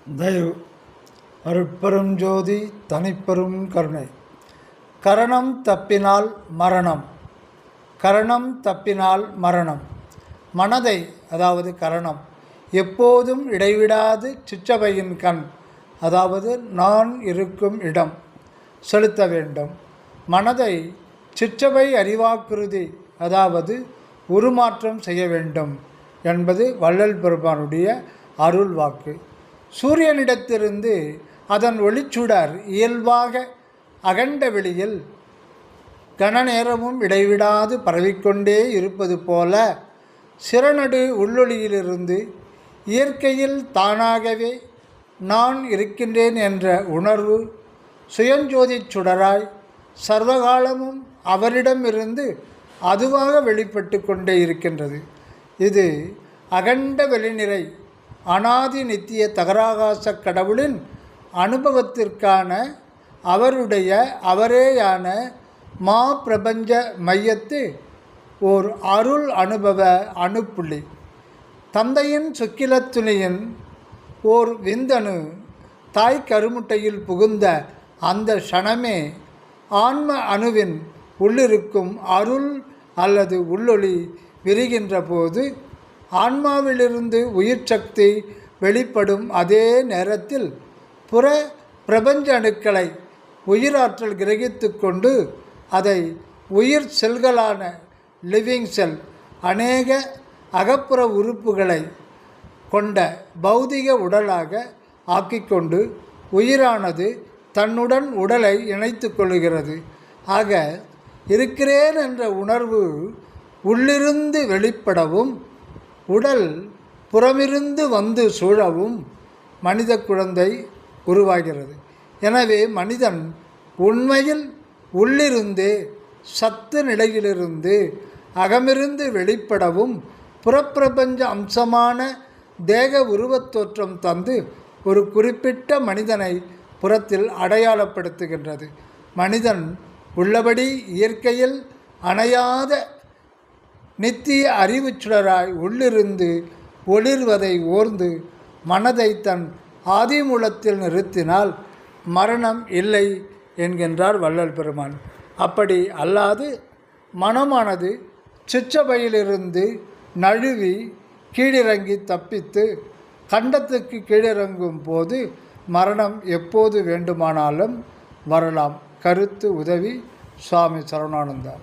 தயவு அருட்பெரும் ஜோதி தனிப்பெரும் கருணை. கரணம் தப்பினால் மரணம். கரணம் தப்பினால் மரணம். மனதை, அதாவது கரணம், எப்போதும் இடைவிடாது சிற்றவையின் கண், அதாவது நான் இருக்கும் இடம் செலுத்த வேண்டும். மனதை சிற்றவை அறிவாக்குறுதி, அதாவது உருமாற்றம் செய்ய வேண்டும் என்பது வள்ளல் பெருமானுடைய அருள் வாக்கு. சூரியனிடத்திலிருந்து அதன் ஒளிச்சுடர் இயல்பாக அகண்ட வெளியில் கனநேரமும் இடைவிடாது பரவிக்கொண்டே இருப்பது போல சிறநடு உள்ளொளியிலிருந்து இயற்கையில் தானாகவே நான் இருக்கின்றேன் என்ற உணர்வு சுயஞ்சோதி சுடராய் சர்வகாலமும் அவரிடமிருந்து அதுவாக வெளிப்பட்டு கொண்டே இருக்கின்றது. இது அகண்ட வெளிநிறை அனாதி நித்திய தகராகாச கடவுளின் அனுபவத்திற்கான அவரேயான மா பிரபஞ்ச மையத்து ஓர் அருள் அனுபவ அணுப்புள்ளி. தந்தையின் சுக்கிலத்துணியின் ஓர் விந்தணு தாய் கருமுட்டையில் புகுந்த அந்த க்ஷணமே ஆன்ம அணுவின் உள்ளிருக்கும் அருள் அல்லது உள்ளொளி விரிகின்ற போது ஆன்மாவிலிருந்து உயிர் சக்தி வெளிப்படும். அதே நேரத்தில் புற பிரபஞ்ச அணுக்களை உயிராற்றல் கிரகித்து கொண்டு அதை உயிர் செல்களான லிவிங் செல், அநேக அகப்புற உறுப்புகளை கொண்ட பௌதிக உடலாக ஆக்கிக்கொண்டு உயிரானது தன்னுடன் உடலை இணைத்து கொள்கிறது. ஆக இருக்கிறேன் என்ற உணர்வு உள்ளிருந்து வெளிப்படவும் உடல் புறமிருந்து வந்து சூழவும் மனித குழந்தை உருவாகிறது. எனவே மனிதன் உண்மையில் உள்ளிருந்தே சத்து நிலையிலிருந்து அகமிருந்து வெளிப்படவும் புறப்பிரபஞ்ச அம்சமான தேக உருவத்தோற்றம் தந்து ஒரு குறிப்பிட்ட மனிதனை புறத்தில் அடையாளப்படுத்துகின்றது. மனிதன் உள்ளபடி இயற்கையில் அணையாத நித்திய அறிவு சுடராய் உள்ளிருந்து ஒளிர்வதை ஓர்ந்து மனதை தன் ஆதிமூலத்தில் நிறுத்தினால் மரணம் இல்லை என்கின்றார் வள்ளல் பெருமான். அப்படி அல்லாது மனமானது சிற்றபையிலிருந்து நழுவி கீழிறங்கி தப்பித்து கண்டத்துக்கு கீழிறங்கும் போது மரணம் எப்போது வேண்டுமானாலும் வரலாம். கருத்து உதவி சுவாமி சரவணானந்தா.